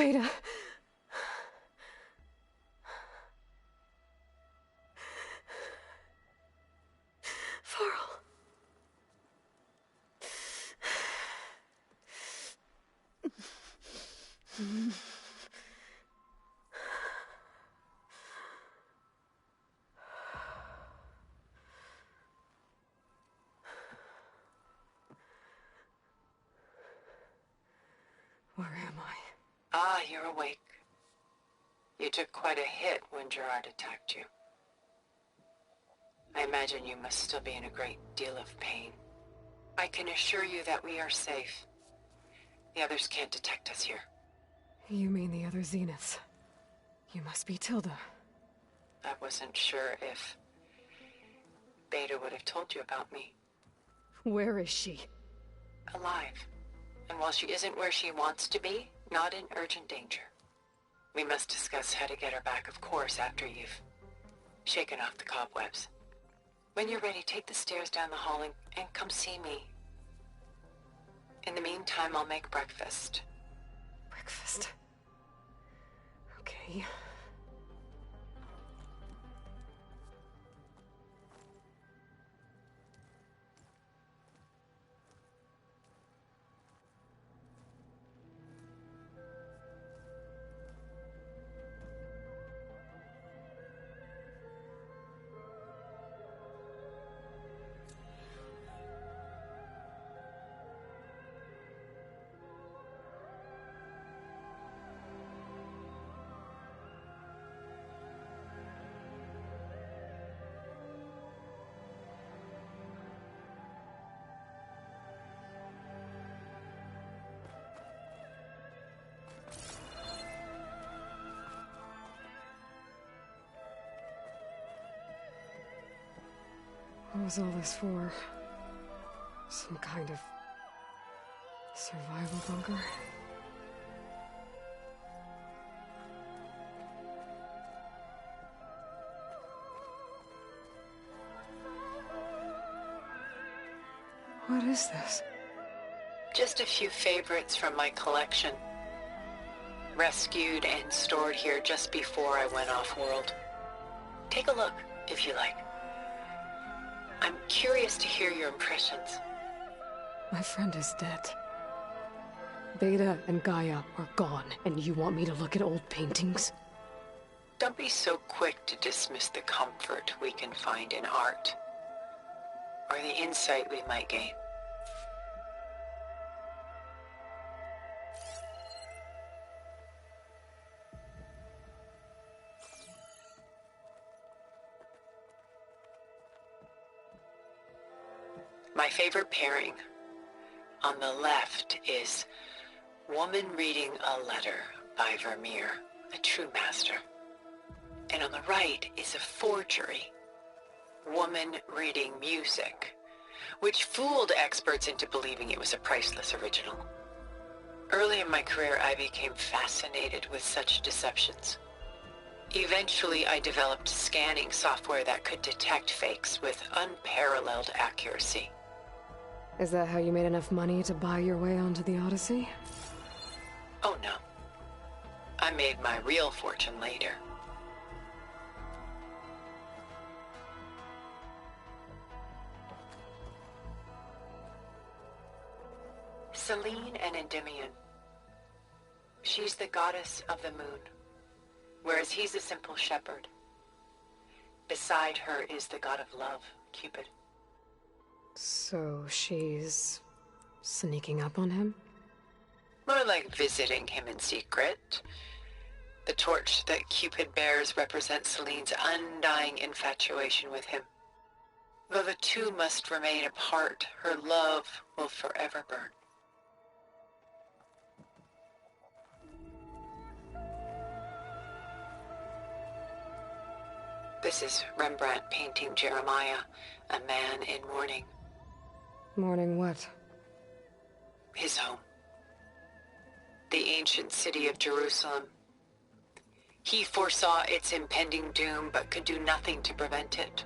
Beta. Varl. Where am I? Ah, you're awake. You took quite a hit when Gerard attacked you. I imagine you must still be in a great deal of pain. I can assure you that we are safe. The others can't detect us here. You mean the other Zeniths? You must be Tilda. I wasn't sure if Beta would have told you about me. Where is she? Alive. And while she isn't where she wants to be, not in urgent danger. We must discuss how to get her back, of course, after you've shaken off the cobwebs. When you're ready, take the stairs down the hall and come see me. In the meantime, I'll make breakfast. Breakfast. Okay. What was all this for? Some kind of survival bunker? What is this? Just a few favorites from my collection. Rescued and stored here just before I went off-world. Take a look, if you like. I'm curious to hear your impressions. My friend is dead. Beta and Gaia are gone, and you want me to look at old paintings? Don't be so quick to dismiss the comfort we can find in art, or the insight we might gain. My favorite pairing on the left is Woman Reading a Letter by Vermeer, a true master. And on the right is a forgery, Woman Reading Music, which fooled experts into believing it was a priceless original. Early in my career, I became fascinated with such deceptions. Eventually, I developed scanning software that could detect fakes with unparalleled accuracy. Is that how you made enough money to buy your way onto the Odyssey? Oh no. I made my real fortune later. Selene and Endymion. She's the goddess of the moon, whereas he's a simple shepherd. Beside her is the god of love, Cupid. So she's sneaking up on him? More like visiting him in secret. The torch that Cupid bears represents Selene's undying infatuation with him. Though the two must remain apart, her love will forever burn. This is Rembrandt painting Jeremiah, a man in mourning. Mourning what? His home. The ancient city of Jerusalem. He foresaw its impending doom, but could do nothing to prevent it.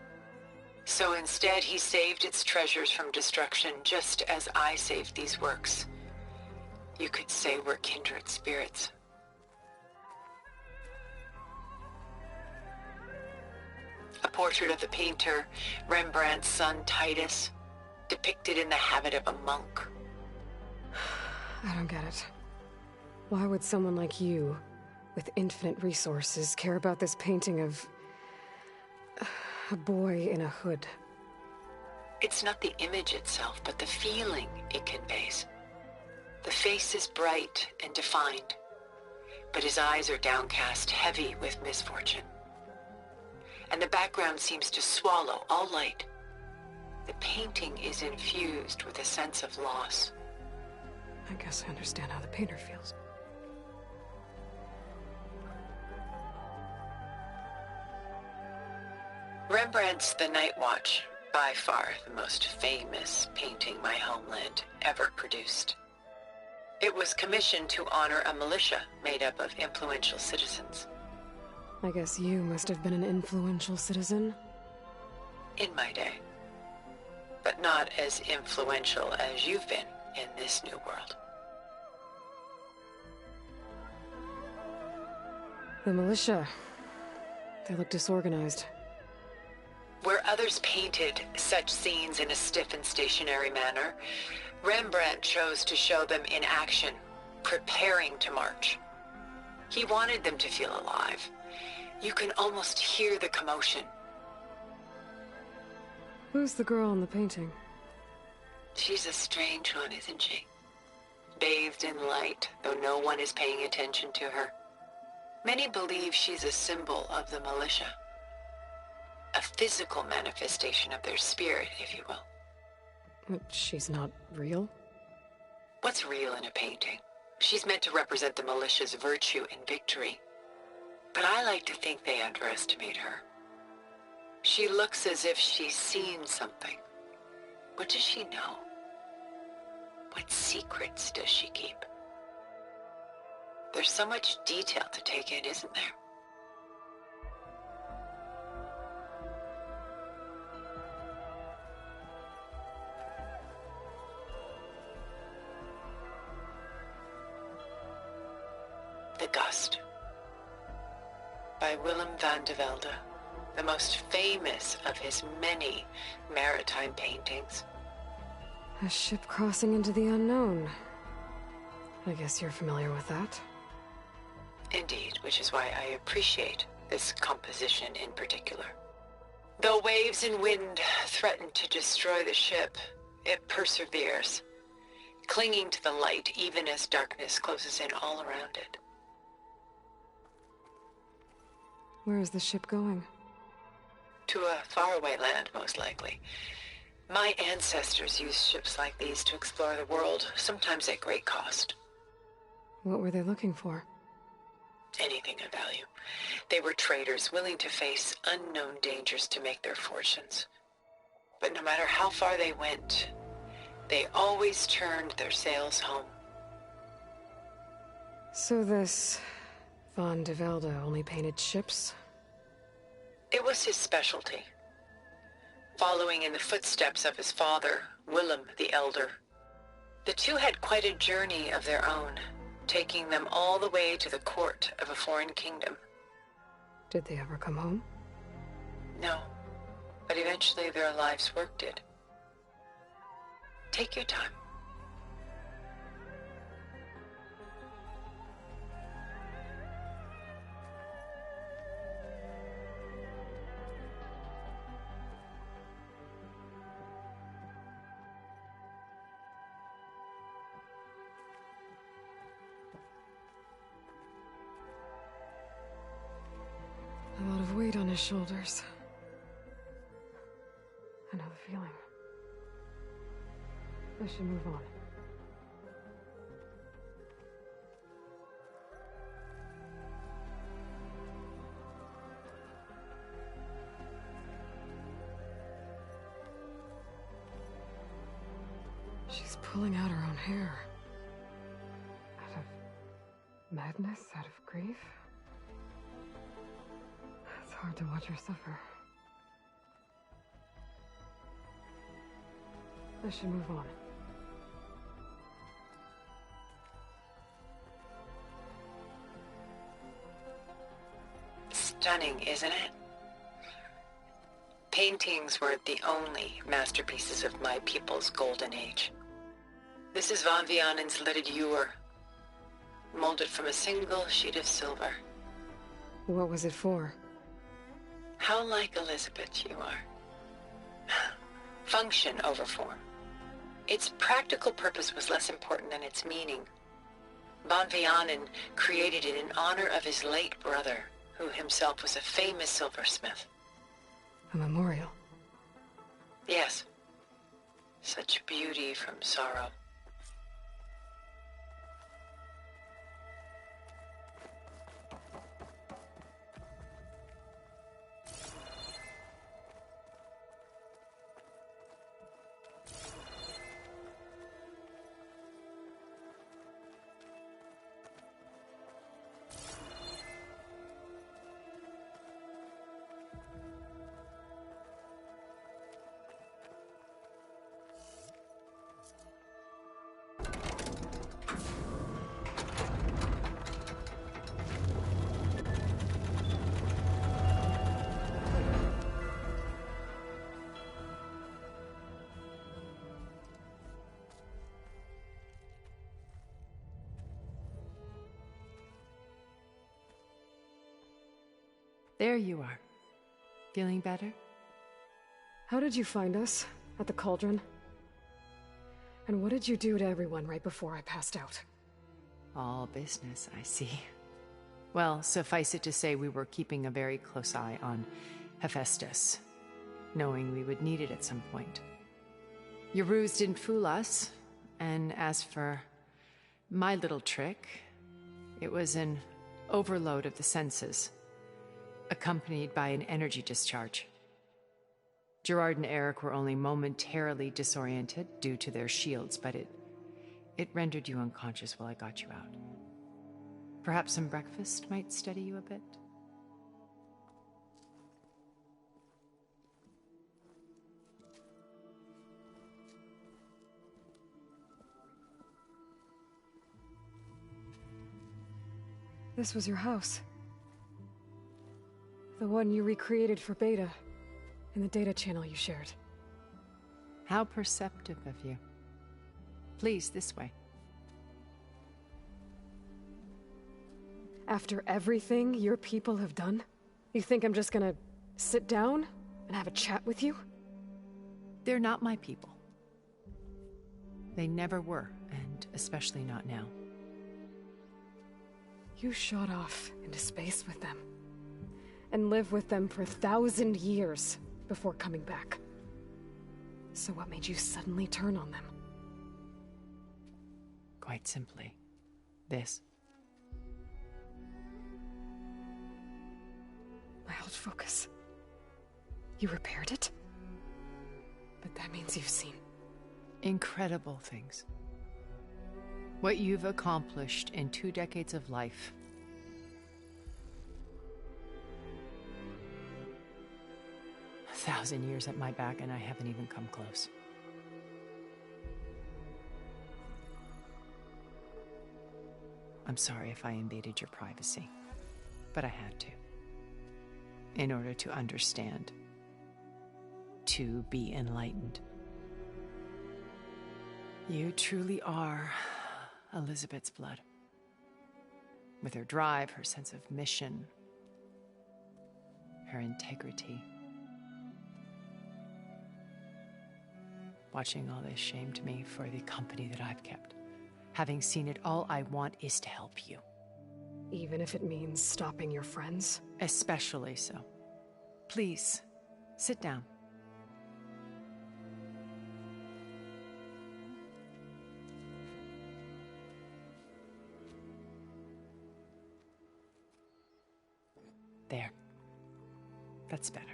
So instead, he saved its treasures from destruction, just as I saved these works. You could say we're kindred spirits. A portrait of the painter, Rembrandt's son Titus, depicted in the habit of a monk. I don't get it. Why would someone like you, with infinite resources, care about this painting of a boy in a hood? It's not the image itself, but the feeling it conveys. The face is bright and defined, but his eyes are downcast, heavy with misfortune. And the background seems to swallow all light. The painting is infused with a sense of loss. I guess I understand how the painter feels. Rembrandt's The Night Watch, by far the most famous painting my homeland ever produced. It was commissioned to honor a militia made up of influential citizens. I guess you must have been an influential citizen. In my day. But not as influential as you've been in this new world. The militia. They look disorganized. Where others painted such scenes in a stiff and stationary manner, Rembrandt chose to show them in action, preparing to march. He wanted them to feel alive. You can almost hear the commotion. Who's the girl in the painting? She's a strange one, isn't she? Bathed in light, though no one is paying attention to her. Many believe she's a symbol of the militia. A physical manifestation of their spirit, if you will. But she's not real? What's real in a painting? She's meant to represent the militia's virtue and victory. But I like to think they underestimate her. She looks as if she's seen something. What does she know? What secrets does she keep? There's so much detail to take in, isn't there? The Gust, by Willem van de Velde, the most famous of his many maritime paintings. A ship crossing into the unknown. I guess you're familiar with that. Indeed, which is why I appreciate this composition in particular. Though waves and wind threaten to destroy the ship, it perseveres, clinging to the light even as darkness closes in all around it. Where is the ship going? To a faraway land, most likely. My ancestors used ships like these to explore the world, sometimes at great cost. What were they looking for? Anything of value. They were traders willing to face unknown dangers to make their fortunes. But no matter how far they went, they always turned their sails home. So this Van de Velde only painted ships? It was his specialty. Following in the footsteps of his father, Willem the Elder. The two had quite a journey of their own, taking them all the way to the court of a foreign kingdom. Did they ever come home? No, but eventually their lives worked it. Take your time. A lot of weight on his shoulders. I know the feeling. I should move on. She's pulling out her own hair. Out of madness, out of grief. It's hard to watch her suffer. I should move on. Stunning, isn't it? paintings weren't the only masterpieces of my people's golden age. This is Von Vianen's Lidded Ewer, molded from a single sheet of silver. What was it for? How like Elizabeth you are. Function over form. Its practical purpose was less important than its meaning. Von Vianen created it in honor of his late brother, who himself was a famous silversmith. A memorial? Yes. Such beauty from sorrow. There you are. Feeling better? How did you find us? At the cauldron? And what did you do to everyone right before I passed out? All business, I see. Well, suffice it to say we were keeping a very close eye on Hephaestus, knowing we would need it at some point. Your ruse didn't fool us, and as for my little trick, it was an overload of the senses, accompanied by an energy discharge. Gerard and Eric were only momentarily disoriented due to their shields, but it rendered you unconscious while I got you out. Perhaps some breakfast might steady you a bit? This was your house. The one you recreated for Beta, in the data channel you shared. How perceptive of you. Please, this way. After everything your people have done, you think I'm just gonna sit down and have a chat with you? They're not my people. They never were, and especially not now. You shot off into space with them, and lived with them for 1,000 years before coming back. So what made you suddenly turn on them? Quite simply, this. My old focus. You repaired it? But that means you've seen... incredible things. What you've accomplished in 2 decades of life. A 1,000 years at my back, and I haven't even come close. I'm sorry if I invaded your privacy, but I had to. In order to understand. To be enlightened. You truly are Elizabeth's blood. With her drive, her sense of mission, her integrity. Watching all this shamed me for the company that I've kept. Having seen it, all I want is to help you. Even if it means stopping your friends? Especially so. Please, sit down. There. That's better.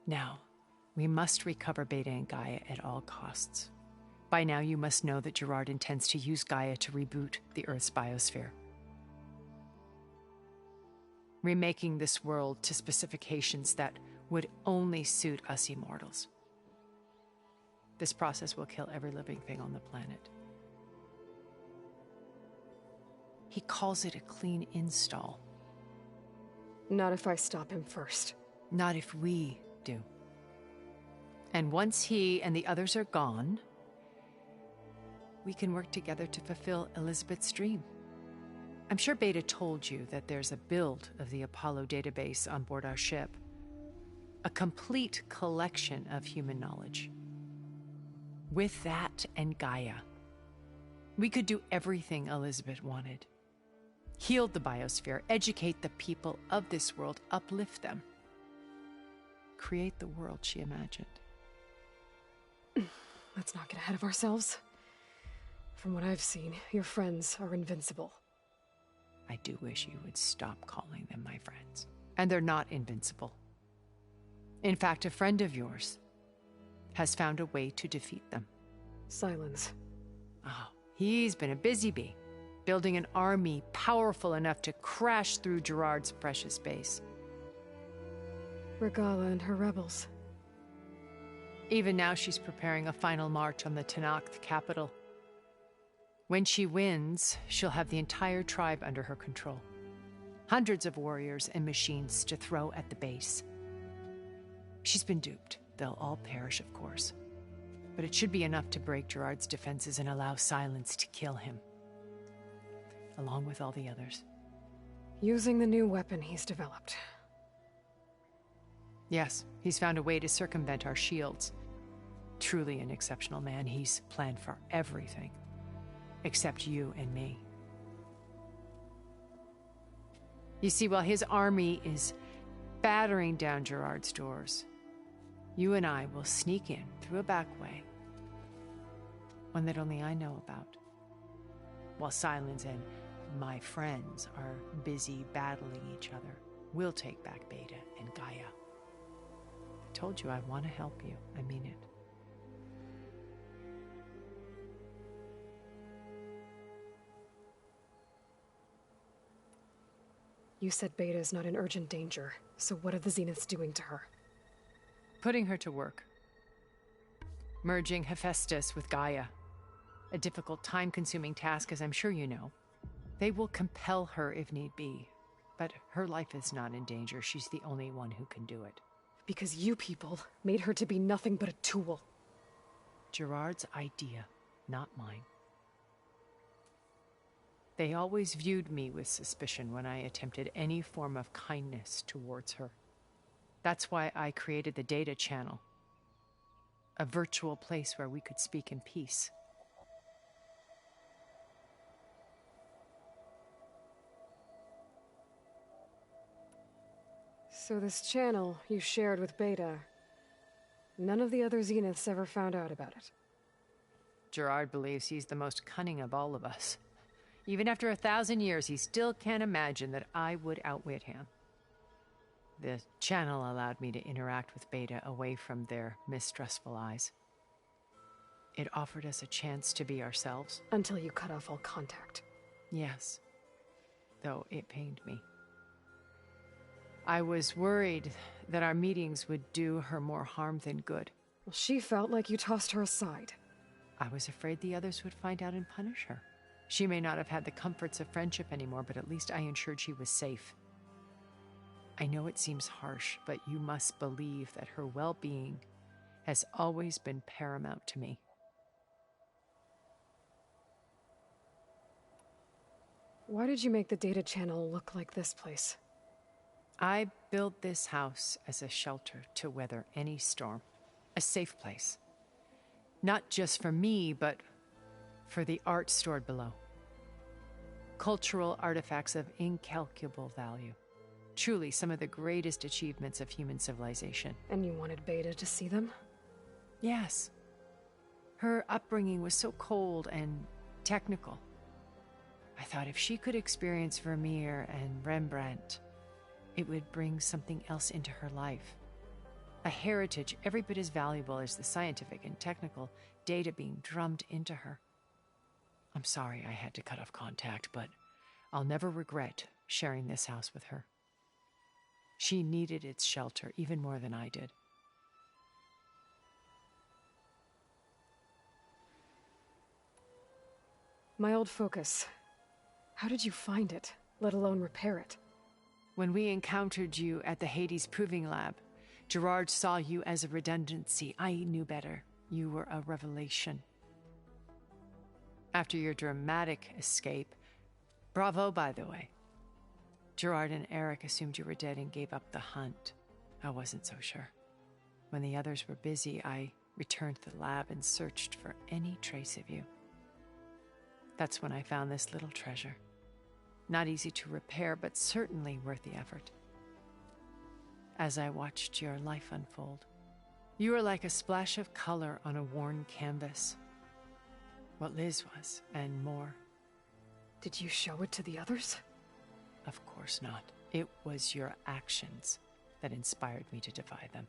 Now, we must recover Beta and Gaia at all costs. By now, you must know that Gerard intends to use Gaia to reboot the Earth's biosphere. Remaking this world to specifications that would only suit us immortals. This process will kill every living thing on the planet. He calls it a clean install. Not if I stop him first. Not if we do. And once he and the others are gone, we can work together to fulfill Elizabeth's dream. I'm sure Beta told you that there's a build of the Apollo database on board our ship. A complete collection of human knowledge. With that and Gaia, we could do everything Elizabeth wanted. Heal the biosphere, educate the people of this world, uplift them. Create the world she imagined. Let's not get ahead of ourselves. From what I've seen, your friends are invincible. I do wish you would stop calling them my friends. And they're not invincible. In fact, a friend of yours has found a way to defeat them. Sylens. Oh, he's been a busy bee, building an army powerful enough to crash through Gerard's precious base. Regalla and her rebels. Even now, she's preparing a final march on the Tenakth capital. When she wins, she'll have the entire tribe under her control. Hundreds of warriors and machines to throw at the base. She's been duped. They'll all perish, of course. But it should be enough to break Gerard's defenses and allow Sylens to kill him. Along with all the others. Using the new weapon he's developed. Yes, he's found a way to circumvent our shields. Truly an exceptional man. He's planned for everything. Except you and me. You see, while his army is battering down Gerard's doors, you and I will sneak in through a back way. One that only I know about. While Sylens and my friends are busy battling each other, we'll take back Beta and Gaia. I told you I want to help you. I mean it. You said Beta is not in urgent danger, so what are the Zeniths doing to her? Putting her to work. Merging Hephaestus with Gaia. A difficult, time-consuming task, as I'm sure you know. They will compel her if need be, but her life is not in danger. She's the only one who can do it. Because you people made her to be nothing but a tool. Gerard's idea, not mine. They always viewed me with suspicion when I attempted any form of kindness towards her. That's why I created the data channel. A virtual place where we could speak in peace. So this channel you shared with Beta, none of the other Zeniths ever found out about it? Gerard believes he's the most cunning of all of us. Even after 1,000 years, he still can't imagine that I would outwit him. The channel allowed me to interact with Beta away from their mistrustful eyes. It offered us a chance to be ourselves. Until you cut off all contact. Yes. Though it pained me. I was worried that our meetings would do her more harm than good. Well, she felt like you tossed her aside. I was afraid the others would find out and punish her. She may not have had the comforts of friendship anymore, but at least I ensured she was safe. I know it seems harsh, but you must believe that her well-being has always been paramount to me. Why did you make the data channel look like this place? I built this house as a shelter to weather any storm. A safe place. Not just for me, but for the art stored below. Cultural artifacts of incalculable value. Truly some of the greatest achievements of human civilization. And you wanted Beta to see them? Yes. Her upbringing was so cold and technical. I thought if she could experience Vermeer and Rembrandt, it would bring something else into her life. A heritage every bit as valuable as the scientific and technical data being drummed into her. I'm sorry I had to cut off contact, but I'll never regret sharing this house with her. She needed its shelter even more than I did. My old focus. How did you find it, let alone repair it? When we encountered you at the Hades Proving Lab, Gerard saw you as a redundancy. I knew better. You were a revelation. After your dramatic escape, bravo, by the way, Gerard and Eric assumed you were dead and gave up the hunt. I wasn't so sure. When the others were busy, I returned to the lab and searched for any trace of you. That's when I found this little treasure. Not easy to repair, but certainly worth the effort. As I watched your life unfold, you were like a splash of color on a worn canvas. What Liz was, and more. Did you show it to the others? Of course not. It was your actions that inspired me to defy them.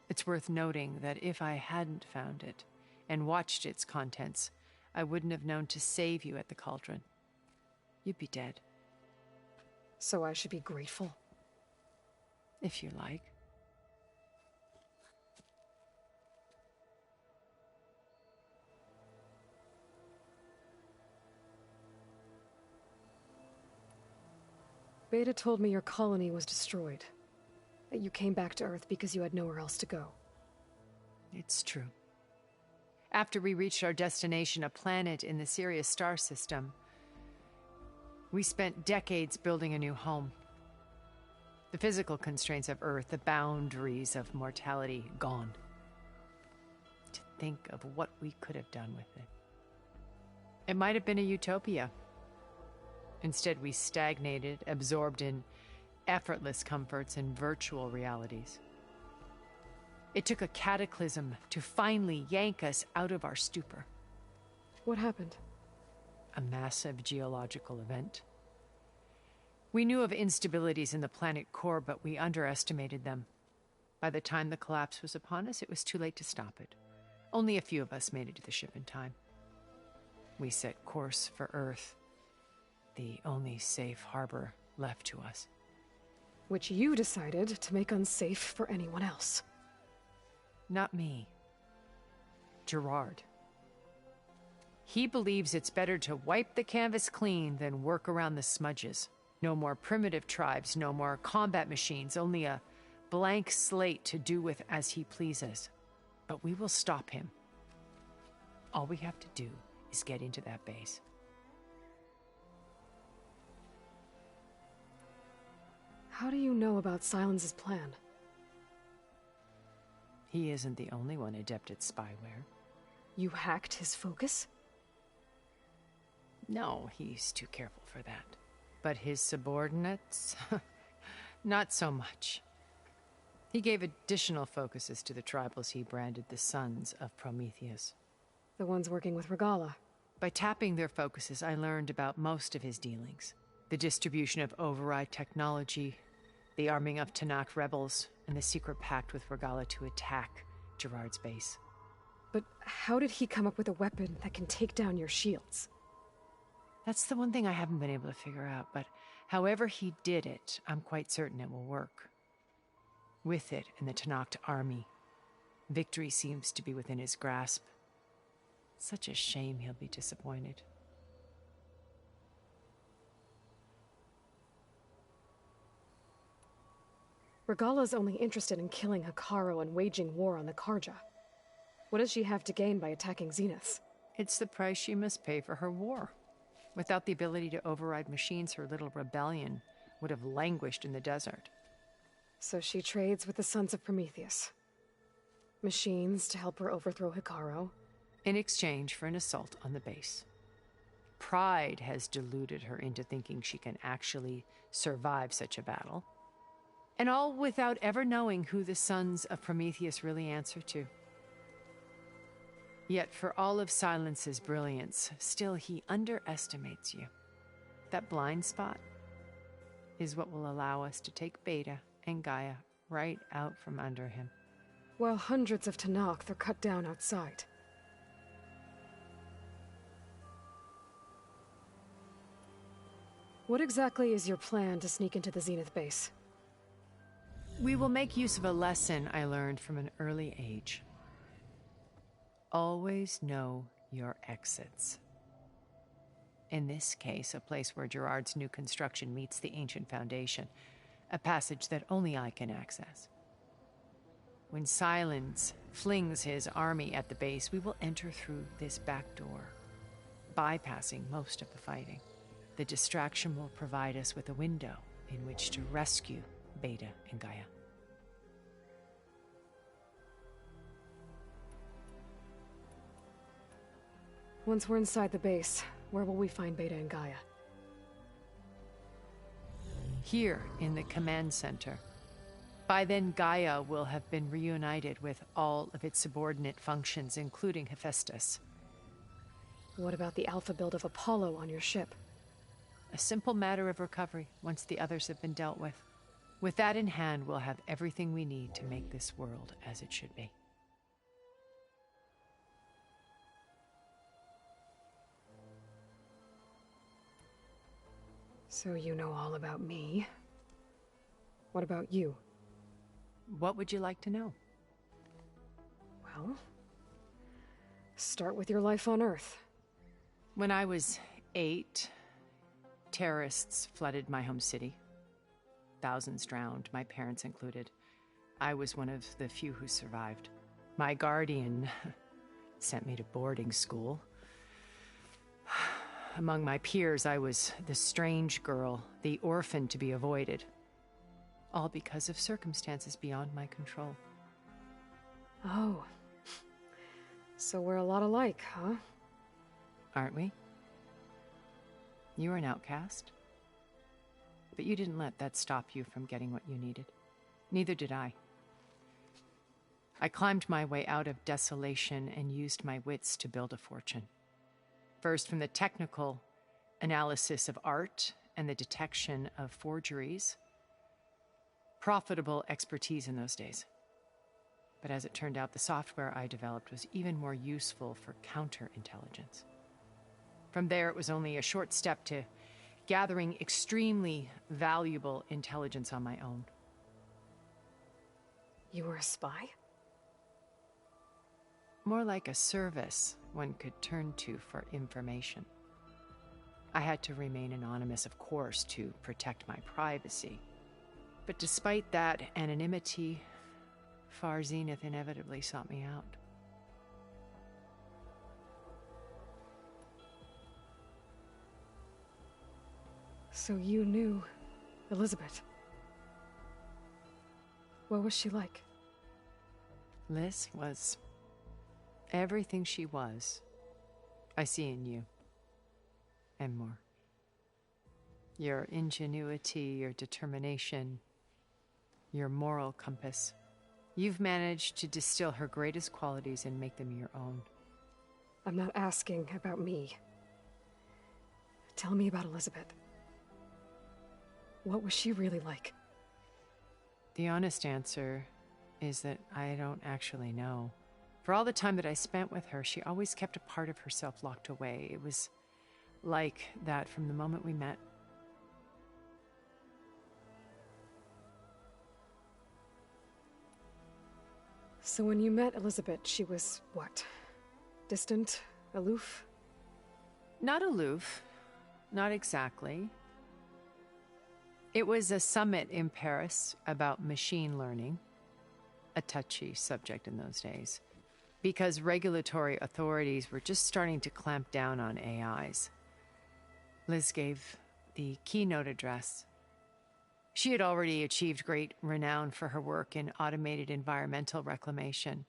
It's worth noting that if I hadn't found it and watched its contents, I wouldn't have known to save you at the cauldron. You'd be dead. So I should be grateful? If you like. Beta told me your colony was destroyed. That you came back to Earth because you had nowhere else to go. It's true. After we reached our destination, a planet in the Sirius star system, we spent decades building a new home. The physical constraints of Earth, the boundaries of mortality, gone. To think of what we could have done with it. It might have been a utopia. Instead, we stagnated, absorbed in effortless comforts and virtual realities. It took a cataclysm to finally yank us out of our stupor. What happened? A massive geological event. We knew of instabilities in the planet core, but we underestimated them. By the time the collapse was upon us, it was too late to stop it. Only a few of us made it to the ship in time. We set course for Earth, the only safe harbor left to us. Which you decided to make unsafe for anyone else. Not me. Gerard. He believes it's better to wipe the canvas clean than work around the smudges. No more primitive tribes, no more combat machines, only a blank slate to do with as he pleases. But we will stop him. All we have to do is get into that base. How do you know about Silence's plan? He isn't the only one adept at spyware. You hacked his focus? No, he's too careful for that. But his subordinates? Not so much. He gave additional focuses to the tribals he branded the Sons of Prometheus. The ones working with Regalla. By tapping their focuses, I learned about most of his dealings. The distribution of override technology, the arming of Tanakh rebels, and the secret pact with Regalla to attack Gerard's base. But how did he come up with a weapon that can take down your shields? That's the one thing I haven't been able to figure out, but however he did it, I'm quite certain it will work. With it and the Tanakh army, victory seems to be within his grasp. Such a shame he'll be disappointed. Regalla's only interested in killing Hekarro and waging war on the Karja. What does she have to gain by attacking Zenith? It's the price she must pay for her war. Without the ability to override machines, her little rebellion would have languished in the desert. So she trades with the Sons of Prometheus. Machines to help her overthrow Hekarro. In exchange for an assault on the base. Pride has deluded her into thinking she can actually survive such a battle. And all without ever knowing who the Sons of Prometheus really answer to. Yet for all of Silence's brilliance, still he underestimates you. That blind spot is what will allow us to take Beta and Gaia right out from under him. While hundreds of Tanakh are cut down outside. What exactly is your plan to sneak into the Zenith base? We will make use of a lesson I learned from an early age. Always know your exits. In this case, a place where Gerard's new construction meets the ancient foundation. a passage that only I can access. When Silence flings his army at the base, we will enter through this back door, bypassing most of the fighting. The distraction will provide us with a window in which to rescue Beta and Gaia. Once we're inside the base, where will we find Beta and Gaia? Here in the command center. By then, Gaia will have been reunited with all of its subordinate functions, including Hephaestus. What about the alpha build of Apollo on your ship? A simple matter of recovery once the others have been dealt with. With that in hand, we'll have everything we need to make this world as it should be. So you know all about me. What about you? What would you like to know? Well, start with your life on Earth. When I was 8, terrorists flooded my home city. Thousands drowned, my parents included. I was one of the few who survived. My guardian sent me to boarding school. Among my peers, I was the strange girl, the orphan to be avoided. All because of circumstances beyond my control. Oh. So we're a lot alike, huh? Aren't we? You were an outcast. But you didn't let that stop you from getting what you needed. Neither did I. I climbed my way out of desolation and used my wits to build a fortune. First, from the technical analysis of art and the detection of forgeries. Profitable expertise in those days. But as it turned out, the software I developed was even more useful for counterintelligence. From there, it was only a short step to gathering extremely valuable intelligence on my own. You were a spy? More like a service one could turn to for information. I had to remain anonymous, of course, to protect my privacy. But despite that anonymity, Far Zenith inevitably sought me out. So you knew Elizabeth. What was she like? Liz was everything she was. I see in you. And more. Your ingenuity, your determination, your moral compass. You've managed to distill her greatest qualities and make them your own. I'm not asking about me. Tell me about Elizabeth. What was she really like? The honest answer is that I don't actually know. For all the time that I spent with her, she always kept a part of herself locked away. It was like that from the moment we met. So when you met Elizabeth, she was what? Distant? Aloof? Not aloof. Not exactly. It was a summit in Paris about machine learning, a touchy subject in those days, because regulatory authorities were just starting to clamp down on AIs. Liz gave the keynote address. She had already achieved great renown for her work in automated environmental reclamation.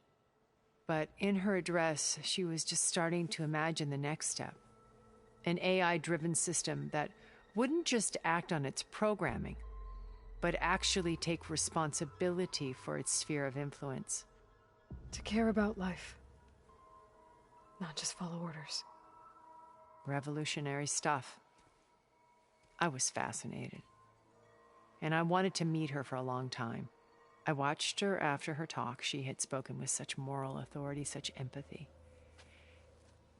But in her address, she was just starting to imagine the next step, an AI-driven system that wouldn't just act on its programming, but actually take responsibility for its sphere of influence. To care about life. Not just follow orders. Revolutionary stuff. I was fascinated. And I wanted to meet her for a long time. I watched her after her talk. She had spoken with such moral authority, such empathy.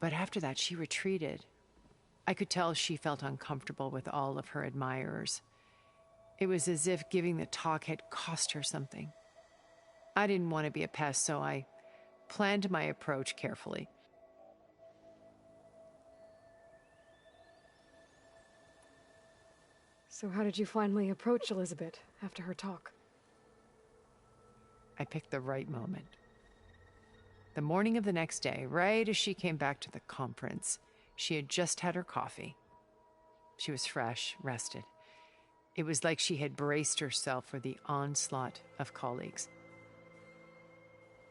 But after that, she retreated. I could tell she felt uncomfortable with all of her admirers. It was as if giving the talk had cost her something. I didn't want to be a pest, so I planned my approach carefully. So how did you finally approach Elizabeth after her talk? I picked the right moment. The morning of the next day, right as she came back to the conference, she had just had her coffee. She was fresh, rested. It was like she had braced herself for the onslaught of colleagues.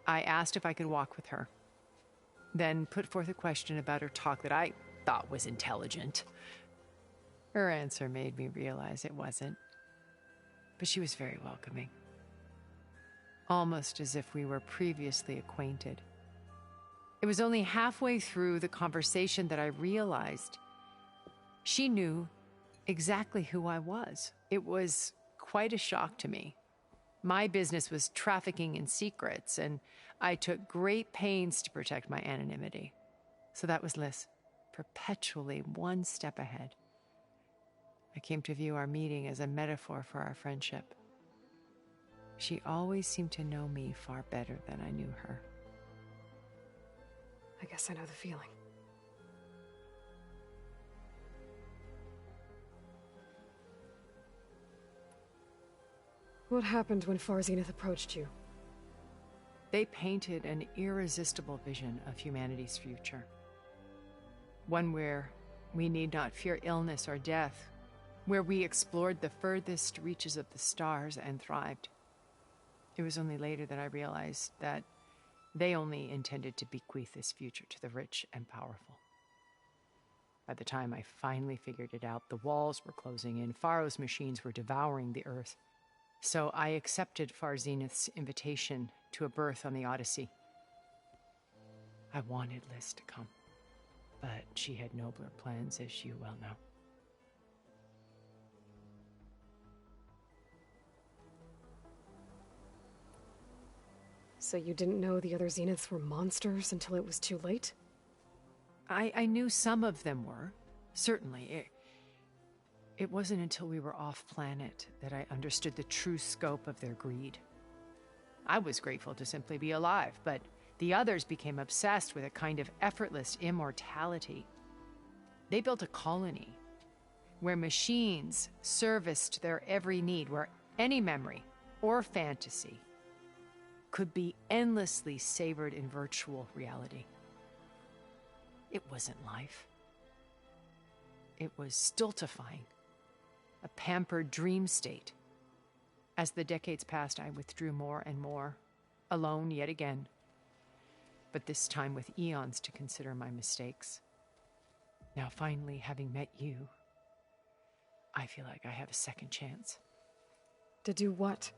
I asked if I could walk with her, then put forth a question about her talk that I thought was intelligent. Her answer made me realize it wasn't, but she was very welcoming, almost as if we were previously acquainted. It was only halfway through the conversation that I realized she knew exactly who I was. It was quite a shock to me. My business was trafficking in secrets, and I took great pains to protect my anonymity. So that was Liz, perpetually one step ahead. I came to view our meeting as a metaphor for our friendship. She always seemed to know me far better than I knew her. I guess I know the feeling. What happened when Far Zenith approached you? They painted an irresistible vision of humanity's future. One where we need not fear illness or death, where we explored the furthest reaches of the stars and thrived. It was only later that I realized that they only intended to bequeath this future to the rich and powerful. By the time I finally figured it out, the walls were closing in, Pharaoh's machines were devouring the earth. So I accepted Far Zenith's invitation to a berth on the Odyssey. I wanted Liz to come, but she had nobler plans, as you well know. So you didn't know the other Zeniths were monsters until it was too late? I knew some of them were, certainly. It wasn't until we were off-planet that I understood the true scope of their greed. I was grateful to simply be alive, but the others became obsessed with a kind of effortless immortality. They built a colony where machines serviced their every need, where any memory or fantasy could be endlessly savored in virtual reality. It wasn't life. It was stultifying, a pampered dream state. As the decades passed, I withdrew more and more, alone yet again, but this time with eons to consider my mistakes. Now, finally, having met you, I feel like I have a second chance. To do what?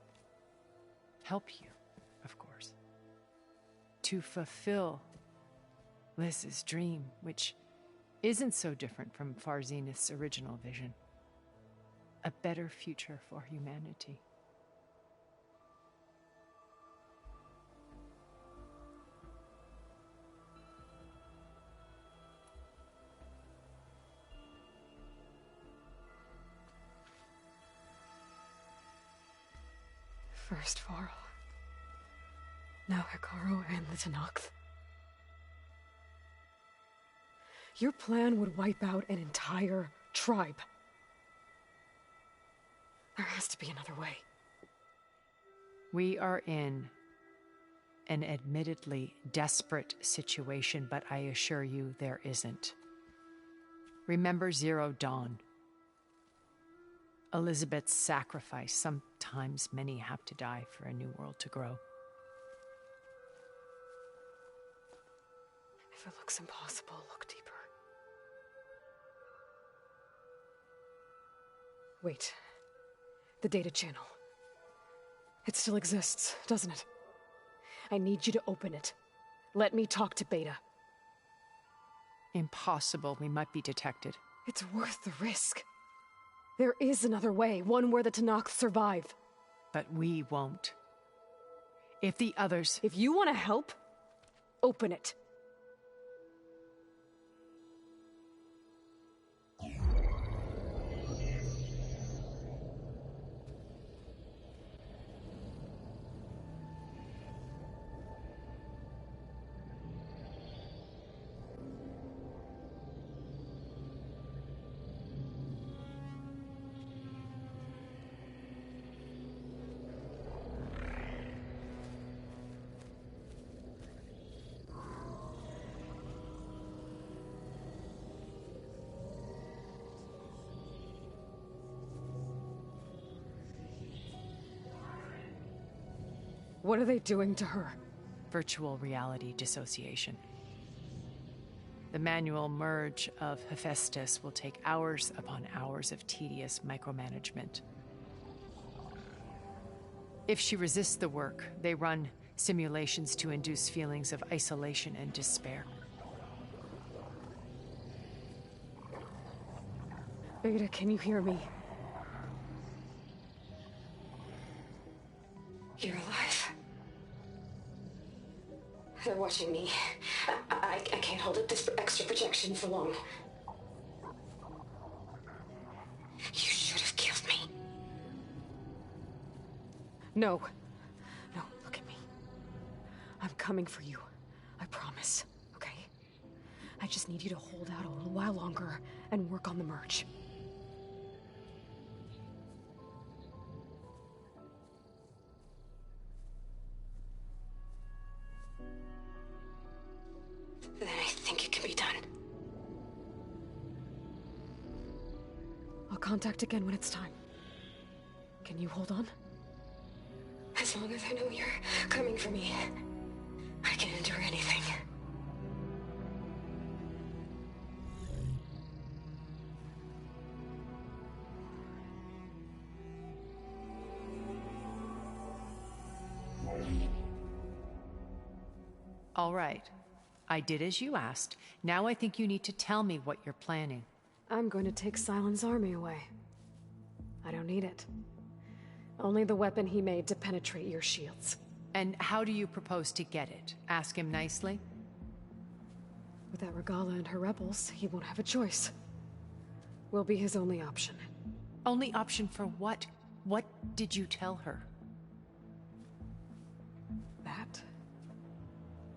Help you, of course. To fulfill Liz's dream, which isn't so different from Far Zenith's original vision. A better future for humanity. First Varl, now Hekarro and the Tenakth. Your plan would wipe out an entire tribe. There has to be another way. We are in an admittedly desperate situation, but I assure you there isn't. Remember Zero Dawn. Elizabeth's sacrifice. Sometimes many have to die for a new world to grow. If it looks impossible, look deeper. Wait. The data channel. It still exists, doesn't it? I need you to open it. Let me talk to Beta. Impossible. We might be detected. It's worth the risk. There is another way, one where the Tenakth survive. But we won't. If the others... If you want to help, open it. What are they doing to her? Virtual reality dissociation. The manual merge of Hephaestus will take hours upon hours of tedious micromanagement. If she resists the work, they run simulations to induce feelings of isolation and despair. Beta, can you hear me? You're alive. They're watching me. I can't hold up this extra protection for long. You should have killed me. No. No, look at me. I'm coming for you. I promise, okay? I just need you to hold out a little while longer and work on the merge. Then I think it can be done. I'll contact again when it's time. Can you hold on? As long as I know you're coming for me, I can endure anything. All right. I did as you asked. Now I think you need to tell me what you're planning. I'm going to take Sylens' army away. I don't need it. Only the weapon he made to penetrate your shields. And how do you propose to get it? Ask him nicely? Without Regalla and her rebels, he won't have a choice. We'll be his only option. Only option for what? What did you tell her? That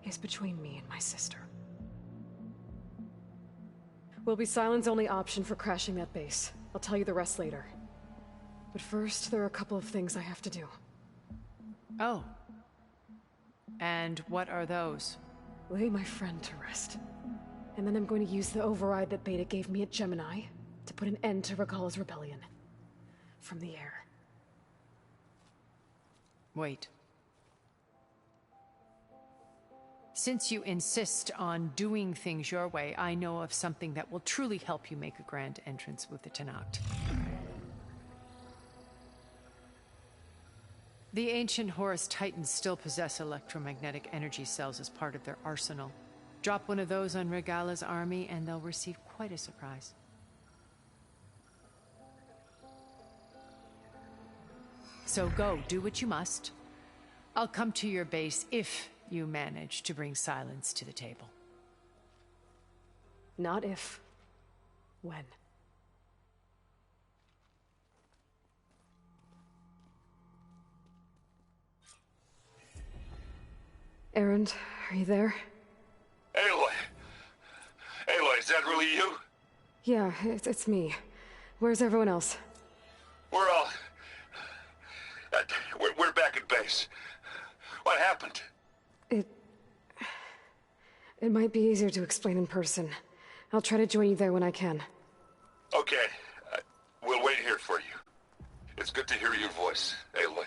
is between me and my sister. Will be Sylens' only option for crashing that base. I'll tell you the rest later. But first, there are a couple of things I have to do. Oh. And what are those? Lay my friend to rest. And then I'm going to use the override that Beta gave me at Gemini to put an end to Regalla's rebellion. From the air. Wait. Since you insist on doing things your way, I know of something that will truly help you make a grand entrance with the Tenakth. The ancient Horus Titans still possess electromagnetic energy cells as part of their arsenal. Drop one of those on Regalla's army and they'll receive quite a surprise. So go, do what you must. I'll come to your base if you manage to bring Sylens to the table. Not if. When. Erend, are you there? Aloy! Aloy, is that really you? Yeah, it's me. Where's everyone else? We're all... We're back at base. What happened? It might be easier to explain in person. I'll try to join you there when I can. Okay. We'll wait here for you. It's good to hear your voice, Aloy.